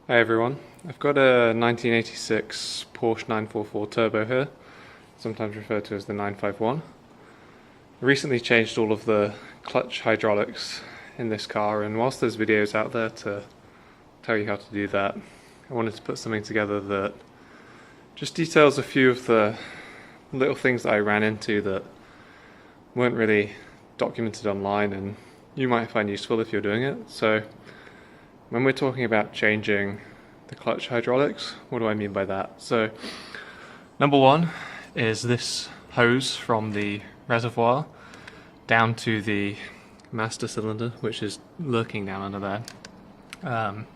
Hi everyone, I've got a 1986 Porsche 944 Turbo here, sometimes referred to as the 951. I recently changed all of the clutch hydraulics in this car, and whilst there's videos out there to tell you how to do that, I wanted to put something together that just details a few of the little things that I ran into that weren't really documented online and you might find useful if you're doing it. So when we're talking about changing the clutch hydraulics, what do I mean by that? So number one is this hose from the reservoir down to the master cylinder, which is lurking down under there.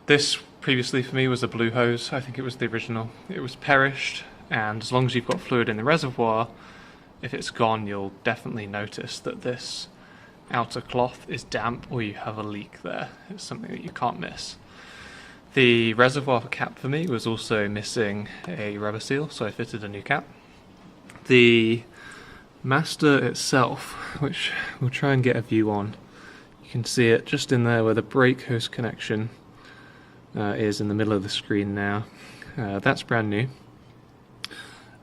This previously for me was a blue hose. I think it was the original. It was perished, and as long as you've got fluid in the reservoir, if it's gone, you'll definitely notice that this outer cloth is damp or you have a leak there. It's something that you can't miss. The reservoir cap for me was also missing a rubber seal, so I fitted a new cap. The master itself, which we'll try and get a view on, you can see it just in there where the brake hose connection is in the middle of the screen now. That's brand new.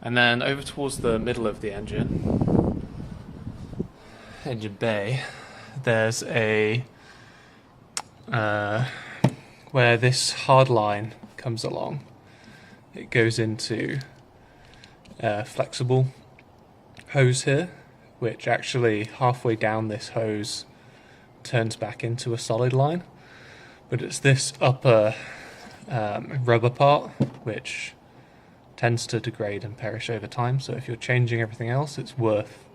And then over towards the middle of the engine bay, there's a where this hard line comes along, it goes into a flexible hose here, which actually halfway down this hose turns back into a solid line. But it's this upper rubber part which tends to degrade and perish over time, so if you're changing everything else, it's worth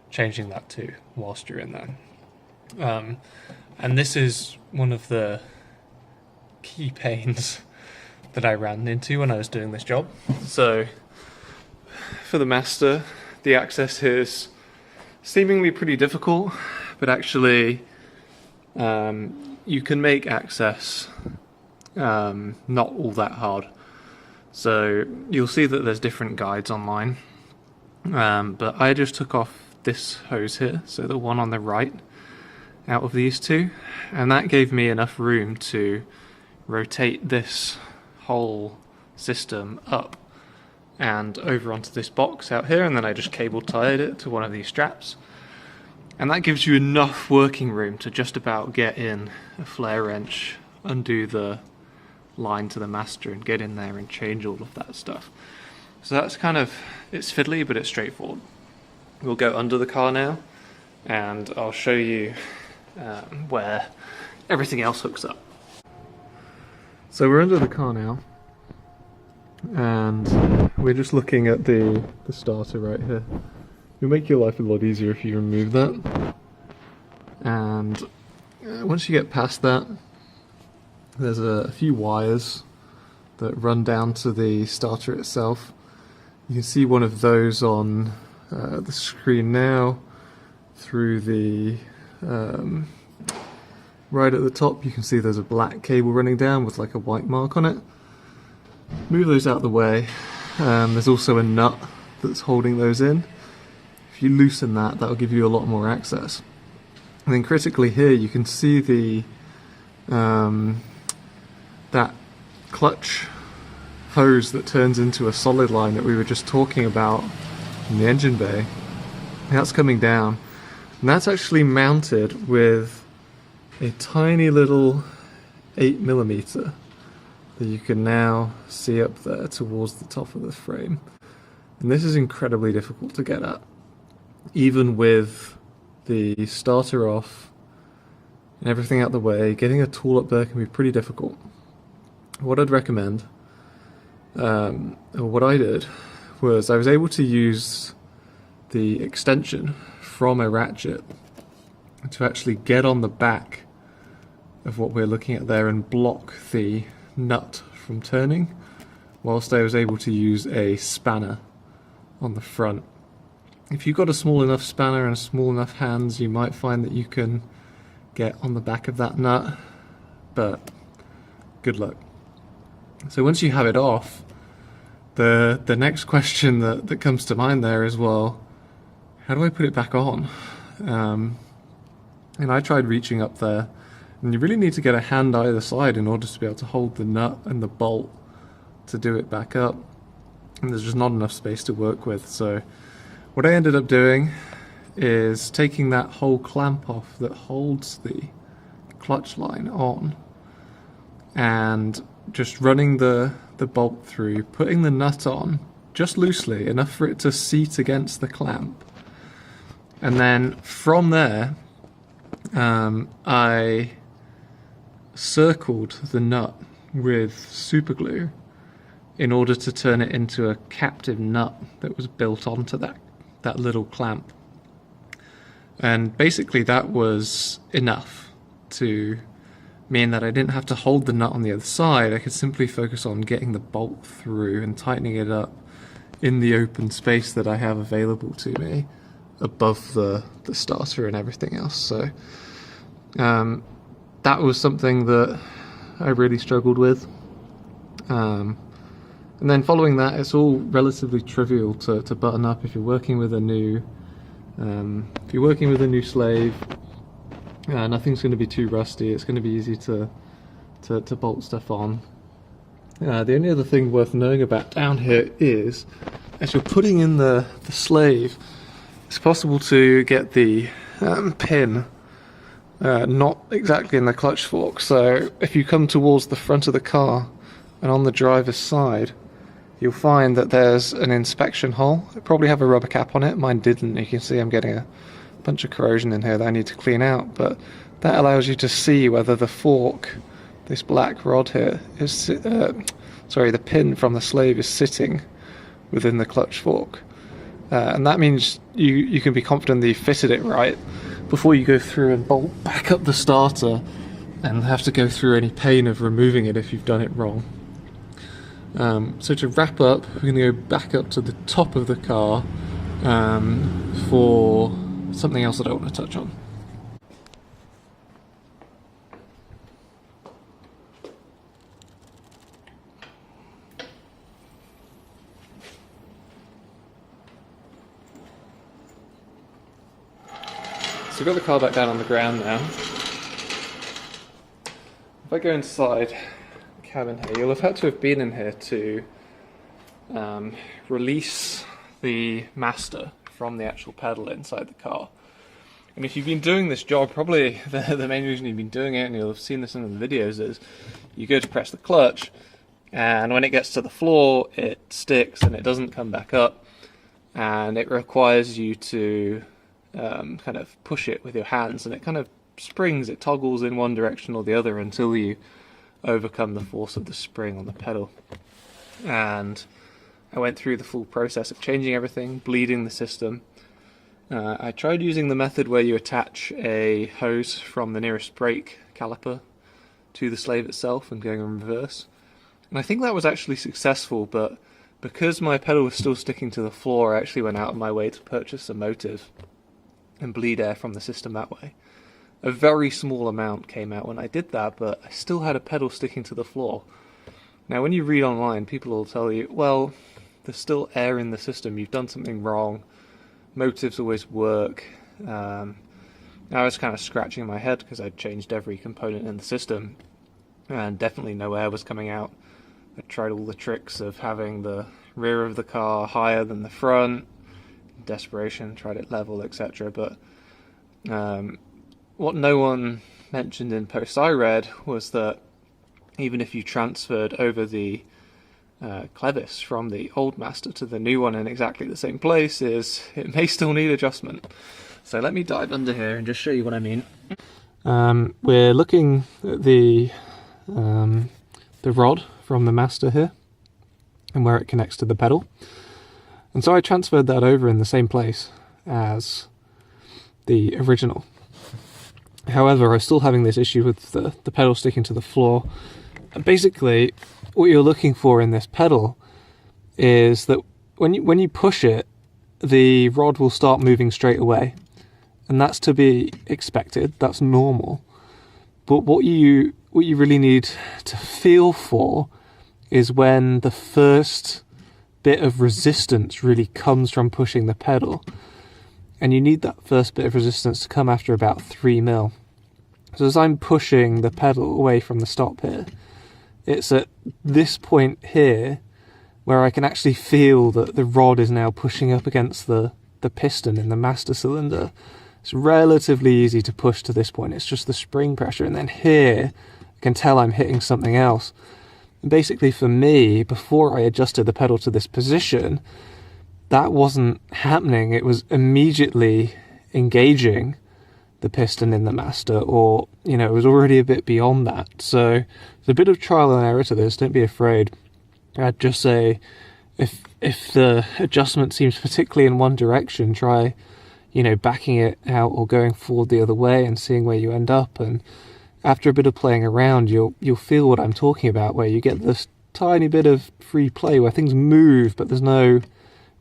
changing that too whilst you're in there. And this is one of the key pains that I ran into when I was doing this job. So for the master, the access here is seemingly pretty difficult, but actually you can make access not all that hard. So you'll see that there's different guides online, but I just took off this hose here, so the one on the right out of these two, and that gave me enough room to rotate this whole system up and over onto this box out here, and then I just cable tied it to one of these straps, and that gives you enough working room to just about get in a flare wrench, undo the line to the master and get in there and change all of that stuff. So that's kind of, it's fiddly but it's straightforward. We'll go under the car now and I'll show you where everything else hooks up. So we're under the car now and we're just looking at the starter right here. It'll make your life a lot easier if you remove that, and once you get past that, there's a few wires that run down to the starter itself. You can see one of those on the screen now. Through the right at the top, you can see there's a black cable running down with like a white mark on it. Move those out of the way. There's also a nut that's holding those in. If you loosen that, that'll give you a lot more access. And then critically here, you can see the that clutch hose that turns into a solid line that we were just talking about in the engine bay. That's coming down, and that's actually mounted with a tiny little 8mm that you can now see up there towards the top of the frame. And this is incredibly difficult to get at. Even with the starter off and everything out the way, getting a tool up there can be pretty difficult. What I'd recommend, or what I did, was I was able to use the extension from a ratchet to actually get on the back of what we're looking at there and block the nut from turning, whilst I was able to use a spanner on the front. If you've got a small enough spanner and small enough hands, you might find that you can get on the back of that nut, but good luck. So once you have it off, the next question that comes to mind there is, well, how do I put it back on? And I tried reaching up there And you really need to get a hand either side in order to be able to hold the nut and the bolt to do it back up. And there's just not enough space to work with. So what I ended up doing is taking that whole clamp off that holds the clutch line on and just running the bolt through, putting the nut on just loosely, enough for it to seat against the clamp. And then from there, I circled the nut with super glue in order to turn it into a captive nut that was built onto that little clamp. And basically that was enough to mean that I didn't have to hold the nut on the other side. I could simply focus on getting the bolt through and tightening it up in the open space that I have available to me above the starter and everything else. So that was something that I really struggled with. And then following that, it's all relatively trivial to button up if you're working with a new slave. Nothing's going to be too rusty. It's going to be easy to bolt stuff on. The only other thing worth knowing about down here is, as you're putting in the slave, it's possible to get the pin not exactly in the clutch fork. So if you come towards the front of the car and on the driver's side, you'll find that there's an inspection hole. It probably have a rubber cap on it. Mine didn't. You can see I'm getting a bunch of corrosion in here that I need to clean out, but that allows you to see whether the fork, this black rod here, is the pin from the slave is sitting within the clutch fork. And that means you can be confident that you fitted it right before you go through and bolt back up the starter and have to go through any pain of removing it if you've done it wrong. So to wrap up, we're going to go back up to the top of the car for something else that I want to touch on. So we've got the car back down on the ground now. If I go inside the cabin here, you'll have had to have been in here to release the master from the actual pedal inside the car. And if you've been doing this job, probably the main reason you've been doing it, and you'll have seen this in the videos, is you go to press the clutch, and when it gets to the floor, it sticks and it doesn't come back up, and it requires you to kind of push it with your hands, and it kind of springs, it toggles in one direction or the other until you overcome the force of the spring on the pedal. And I went through the full process of changing everything, bleeding the system. I tried using the method where you attach a hose from the nearest brake caliper to the slave itself and going in reverse. And I think that was actually successful, but because my pedal was still sticking to the floor, I actually went out of my way to purchase a motive and bleed air from the system that way. A very small amount came out when I did that, but I still had a pedal sticking to the floor. Now when you read online, people will tell you, well, there's still air in the system, you've done something wrong, motives always work. I was kind of scratching my head because I'd changed every component in the system and definitely no air was coming out. I tried all the tricks of having the rear of the car higher than the front, in desperation, tried it level, etc. But what no one mentioned in posts I read was that even if you transferred over the clevis from the old master to the new one in exactly the same place, it may still need adjustment. So let me dive under here and just show you what I mean. We're looking at the rod from the master here and where it connects to the pedal. And so I transferred that over in the same place as the original. However, I was still having this issue with the pedal sticking to the floor. And basically, what you're looking for in this pedal is that when you push it, the rod will start moving straight away. And that's to be expected, that's normal. But what you really need to feel for is when the first bit of resistance really comes from pushing the pedal. And you need that first bit of resistance to come after about 3 mil. So as I'm pushing the pedal away from the stop here, it's at this point here where I can actually feel that the rod is now pushing up against the piston in the master cylinder. It's relatively easy to push to this point, it's just the spring pressure, and then here I can tell I'm hitting something else. And basically for me, before I adjusted the pedal to this position, that wasn't happening. It was immediately engaging the piston in the master, or, you know, it was already a bit beyond that. So there's a bit of trial and error to this, don't be afraid. I'd just say if the adjustment seems particularly in one direction, try, you know, backing it out or going forward the other way and seeing where you end up. And after a bit of playing around, you'll feel what I'm talking about, where you get this tiny bit of free play where things move but there's no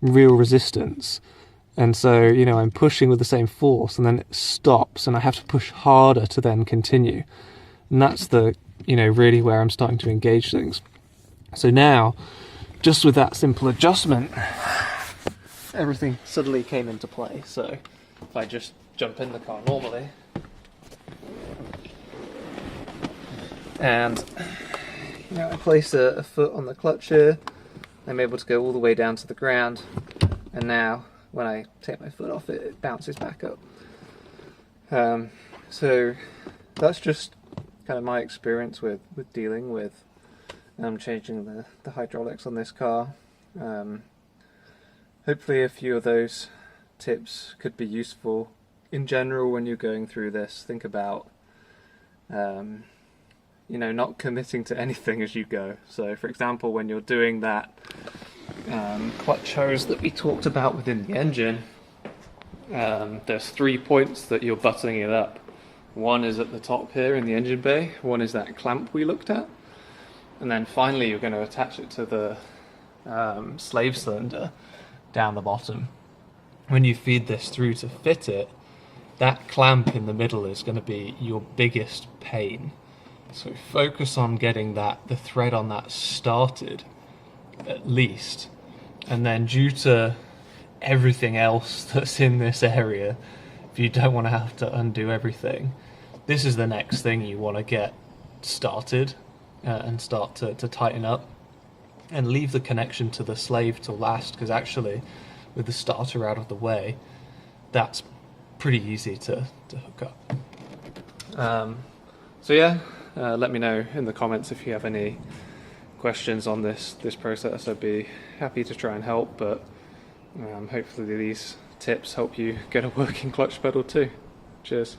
real resistance. And so, you know, I'm pushing with the same force and then it stops and I have to push harder to then continue. And that's the, you know, really where I'm starting to engage things. So now, just with that simple adjustment, everything suddenly came into play. So if I just jump in the car normally, and, you know, I place a foot on the clutch here, I'm able to go all the way down to the ground, and now when I take my foot off it, it bounces back up. So that's just kind of my experience with dealing with changing the hydraulics on this car. Hopefully a few of those tips could be useful. In general, when you're going through this, think about you know, not committing to anything as you go. So for example, when you're doing that clutch hose that we talked about within the engine, there's 3 points that you're buttoning it up. One is at the top here in the engine bay, one is that clamp we looked at, and then finally you're going to attach it to the slave cylinder down the bottom. When you feed this through to fit it, that clamp in the middle is going to be your biggest pain. So focus on getting the thread on that started at least, and then due to everything else that's in this area, if you don't want to have to undo everything, this is the next thing you want to get started and start to tighten up, and leave the connection to the slave till last, because actually with the starter out of the way, that's pretty easy to hook up. So yeah, let me know in the comments if you have any questions on this process. I'd be happy to try and help, but hopefully these tips help you get a working clutch pedal too. Cheers.